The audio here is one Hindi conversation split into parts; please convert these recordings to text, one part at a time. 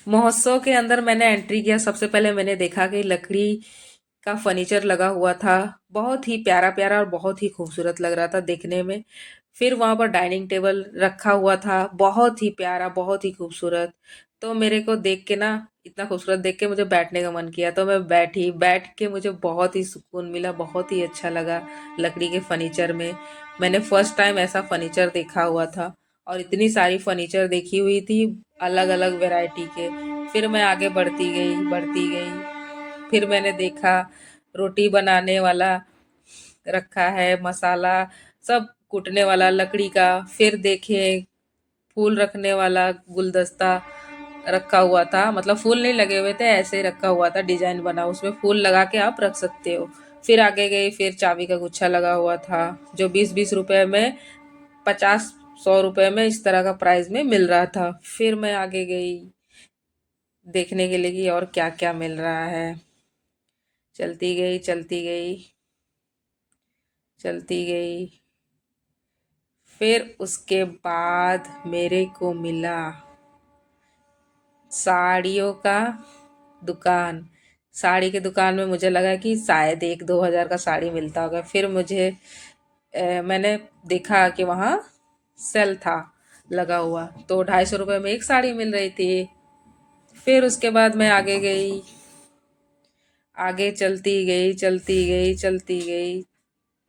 महोत्सव के अंदर मैंने एंट्री किया। सबसे पहले मैंने देखा कि लकड़ी का फर्नीचर लगा हुआ था। बहुत ही प्यारा प्यारा और बहुत ही खूबसूरत लग रहा था देखने में। फिर वहां पर डाइनिंग टेबल रखा हुआ था, बहुत ही प्यारा, बहुत ही खूबसूरत। तो मेरे को देख के ना, इतना खूबसूरत देख के मुझे बैठने का मन किया, तो मैं बैठी। बैठ के मुझे बहुत ही सुकून मिला, बहुत ही अच्छा लगा लकड़ी के फर्नीचर में। मैंने फर्स्ट टाइम ऐसा फर्नीचर देखा हुआ था और इतनी सारी फर्नीचर देखी हुई थी, अलग अलग वैरायटी के। फिर मैं आगे बढ़ती गई, बढ़ती गई। फिर मैंने देखा रोटी बनाने वाला रखा है, मसाला सब कूटने वाला लकड़ी का। फिर देखे फूल रखने वाला गुलदस्ता रखा हुआ था। मतलब फूल नहीं लगे हुए थे, ऐसे ही रखा हुआ था, डिजाइन बना, उसमें फूल लगा के आप रख सकते हो। फिर आगे गई, फिर चाबी का गुच्छा लगा हुआ था, जो 20-20 रुपए में, 50-100 रुपए में, इस तरह का प्राइस में मिल रहा था। फिर मैं आगे गई देखने के लिए कि और क्या क्या मिल रहा है। चलती गई, चलती गई, चलती गई। फिर उसके बाद मेरे को मिला साड़ियों का दुकान। साड़ी के दुकान में मुझे लगा कि शायद 1-2 हज़ार का साड़ी मिलता होगा। फिर मैंने देखा कि वहाँ सेल था लगा हुआ, तो 250 रुपये में एक साड़ी मिल रही थी। फिर उसके बाद मैं आगे गई, आगे चलती गई, चलती गई, चलती गई।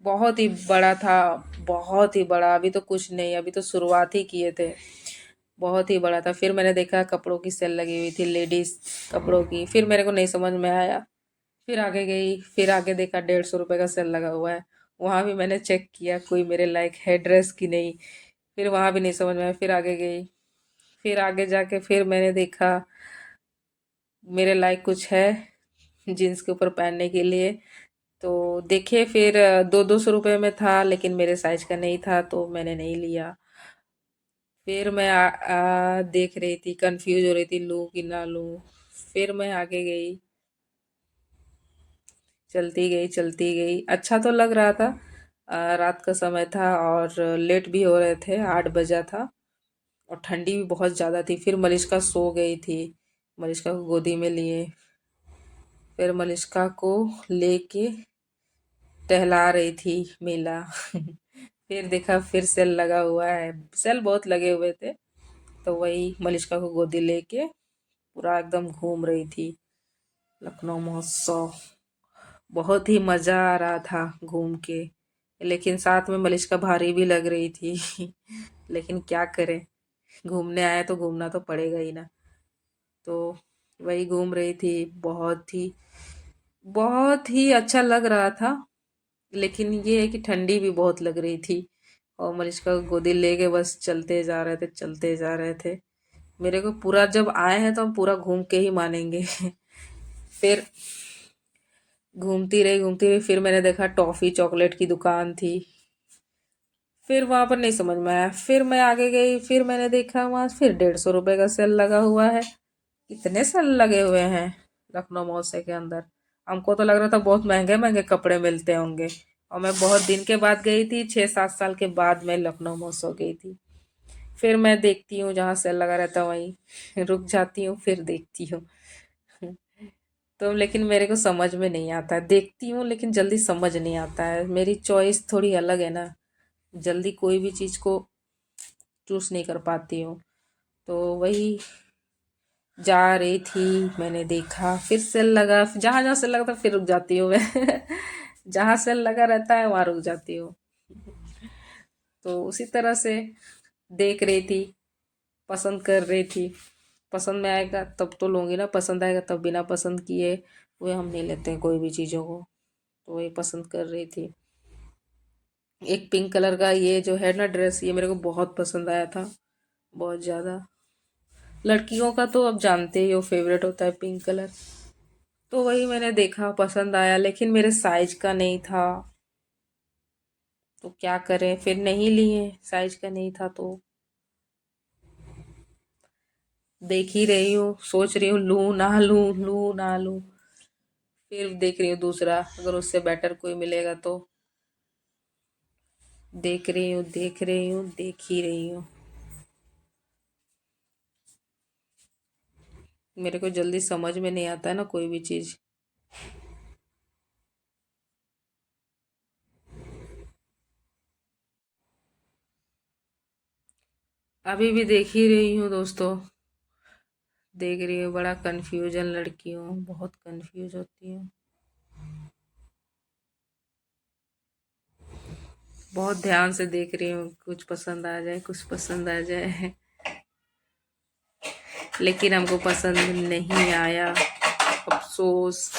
बहुत ही बड़ा था, बहुत ही बड़ा। अभी तो कुछ नहीं, अभी तो शुरुआत ही किए थे। बहुत ही बड़ा था। फिर मैंने देखा कपड़ों की सेल लगी हुई थी, लेडीज कपड़ों की। फिर मेरे को नहीं समझ में आया। फिर आगे गई, फिर आगे देखा 150 रुपये का सेल लगा हुआ है। वहां भी मैंने चेक किया कोई मेरे लायक है ड्रेस की नहीं। फिर वहां भी नहीं समझ में आया। फिर आगे गई, फिर आगे जाके फिर मैंने देखा मेरे लायक कुछ है जीन्स के ऊपर पहनने के लिए। तो देखे, फिर 200-200 रुपये में था, लेकिन मेरे साइज का नहीं था, तो मैंने नहीं लिया। फिर मैं देख रही थी, कंफ्यूज हो रही थी लूं कि ना लूं। फिर मैं आगे गई, चलती गई, चलती गई। अच्छा तो लग रहा था। रात का समय था और लेट भी हो रहे थे, 8 बजा था। और ठंडी भी बहुत ज़्यादा थी। फिर मलिष्का सो गई थी, मलिष्का को गोदी में लिए। फिर मलिष्का को लेके टहला रही थी मेला। फिर देखा, फिर सेल लगा हुआ है। सेल बहुत लगे हुए थे, तो वही मलिष्का को गोदी लेके पूरा एकदम घूम रही थी लखनऊ महोत्सव। बहुत ही मजा आ रहा था घूम के। लेकिन साथ में मलिष्का भारी भी लग रही थी। लेकिन क्या करें, घूमने आए तो घूमना तो पड़ेगा ही ना। तो वही घूम रही थी। बहुत ही अच्छा लग रहा था। लेकिन ये है कि ठंडी भी बहुत लग रही थी। और मलिष्का को गोदी लेके बस चलते जा रहे थे, चलते जा रहे थे। मेरे को पूरा, जब आए हैं तो हम पूरा घूम के ही मानेंगे। फिर घूमती रही, फिर मैंने देखा टॉफी चॉकलेट की दुकान थी। फिर वहां पर नहीं समझ में आया। फिर मैं आगे गई, फिर मैंने देखा वहां फिर 150 रुपये का सेल लगा हुआ है। इतने सेल लगे हुए हैं लखनऊ महोत्सव के अंदर। हमको तो लग रहा था बहुत महंगे महंगे कपड़े मिलते होंगे। और मैं बहुत दिन के बाद गई थी, 6-7 साल के बाद मैं लखनऊ महोत्सव गई थी। फिर मैं देखती हूँ जहाँ सेल लगा रहता वहीं रुक जाती हूँ, फिर देखती हूँ। तो लेकिन मेरे को समझ में नहीं आता है, देखती हूँ लेकिन जल्दी समझ नहीं आता है। मेरी चॉइस थोड़ी अलग है ना, जल्दी कोई भी चीज़ को चूज नहीं कर पाती हूँ। तो वही जा रही थी, मैंने देखा फिर सेल लगा। जहाँ जहाँ सेल लगा था फिर रुक जाती हूँ मैं। जहाँ सेल लगा रहता है वहाँ रुक जाती हूँ। तो उसी तरह से देख रही थी, पसंद कर रही थी। पसंद में आएगा तब तो लूंगी ना, पसंद आएगा तब बिना पसंद किए हुए हम नहीं लेते हैं कोई भी चीज़ों को। तो वही पसंद कर रही थी। एक पिंक कलर का ये जो है ना ड्रेस, ये मेरे को बहुत पसंद आया था, बहुत ज़्यादा। लड़कियों का तो अब जानते ही हो फेवरेट होता है पिंक कलर। तो वही मैंने देखा, पसंद आया, लेकिन मेरे साइज का नहीं था। तो क्या करें, फिर नहीं लिए, साइज का नहीं था तो। देख ही रही हूँ, सोच रही हूँ लूं ना लूं, लूं ना लूं। फिर देख रही हूँ दूसरा, अगर उससे बेटर कोई मिलेगा तो। देख रही हूँ, देख रही हूँ, देख ही रही हूँ। मेरे को जल्दी समझ में नहीं आता है ना कोई भी चीज़। अभी भी देख ही रही हूँ दोस्तों, देख रही हूँ, बड़ा कंफ्यूजन लड़की हूँ, बहुत कंफ्यूज होती हूँ। बहुत ध्यान से देख रही हूँ, कुछ पसंद आ जाए, कुछ पसंद आ जाए। लेकिन हमको पसंद नहीं आया, अफसोस।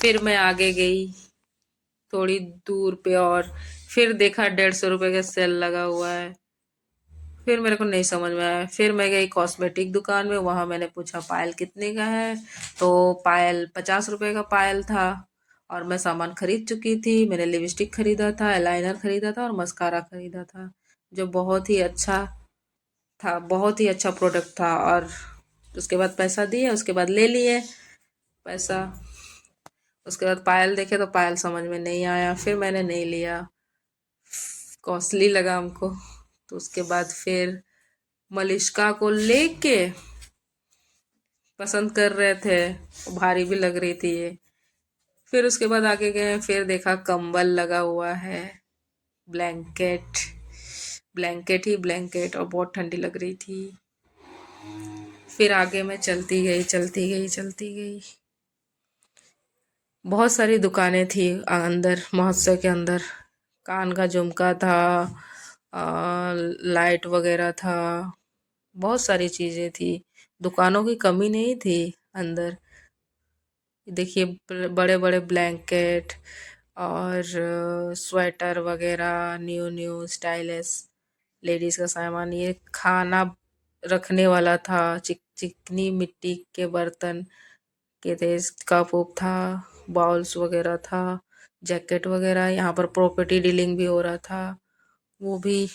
फिर मैं आगे गई थोड़ी दूर पे, और फिर देखा 150 रुपये का सेल लगा हुआ है। फिर मेरे को नहीं समझ में आया, फिर मैं गई कॉस्मेटिक दुकान में, वहां मैंने पूछा पायल कितने का है। तो पायल 50 रुपए का पायल था। और मैं सामान खरीद चुकी थी, मैंने लिपस्टिक खरीदा था, आईलाइनर खरीदा था और मस्कारा खरीदा था, जो बहुत ही अच्छा था, बहुत ही अच्छा प्रोडक्ट था। और उसके बाद पैसा दिए, उसके बाद ले लिए पैसा। उसके बाद पायल देखे तो पायल समझ में नहीं आया, फिर मैंने नहीं लिया, कॉस्टली लगा हमको। तो उसके बाद फिर मलिष्का को लेके पसंद कर रहे थे, भारी भी लग रही थी ये। फिर उसके बाद आगे गए, फिर देखा कंबल लगा हुआ है, ब्लैंकेट, ब्लैंकेट ही ब्लैंकेट, और बहुत ठंडी लग रही थी। फिर आगे मैं चलती गई, चलती गई, चलती गई। बहुत सारी दुकानें थी अंदर, महोत्सव के अंदर। कान का झुमका था, लाइट वगैरह था, बहुत सारी चीजें थी। दुकानों की कमी नहीं थी अंदर। देखिए, बड़े बड़े ब्लैंकेट और स्वेटर वगैरह, न्यू न्यू स्टाइलिश लेडीज का सामान। ये खाना रखने वाला था, चिकनी मिट्टी के बर्तन के थे, कप उप था, बाउल्स वगैरह था, जैकेट वगैरह। यहाँ पर प्रॉपर्टी डीलिंग भी हो रहा था, वो भी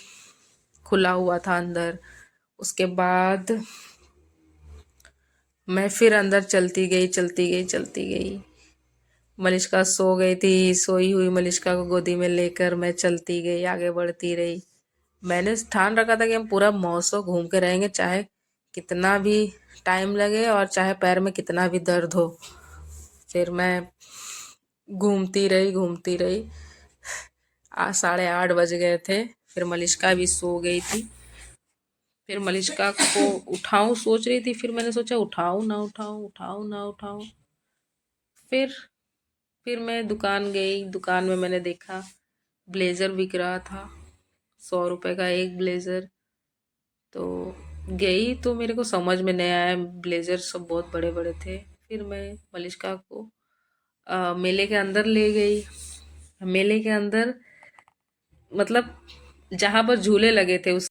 खुला हुआ था अंदर। उसके बाद मैं फिर अंदर चलती गई, चलती गई, चलती गई। मलिष्का सो गई थी, सोई हुई मलिष्का को गोदी में लेकर मैं चलती गई, आगे बढ़ती रही। मैंने ठान रखा था कि हम पूरा महोत्सव घूम के रहेंगे, चाहे कितना भी टाइम लगे और चाहे पैर में कितना भी दर्द हो। फिर मैं घूमती रही, घूमती रही। 8:30 बज गए थे। फिर मलिष्का भी सो गई थी। फिर मलिष्का को उठाऊं सोच रही थी, फिर मैंने सोचा उठाऊं ना उठाऊं, उठाऊं ना उठाऊं। फिर फिर मैं दुकान गई, दुकान में मैंने देखा ब्लेजर बिक रहा था, 100 रुपए का एक ब्लेजर। तो गई तो मेरे को समझ में नहीं आया, ब्लेजर सब बहुत बड़े बड़े थे। फिर मैं मलिष्का को मेले के अंदर ले गई। मेले के अंदर मतलब जहाँ पर झूले लगे थे उस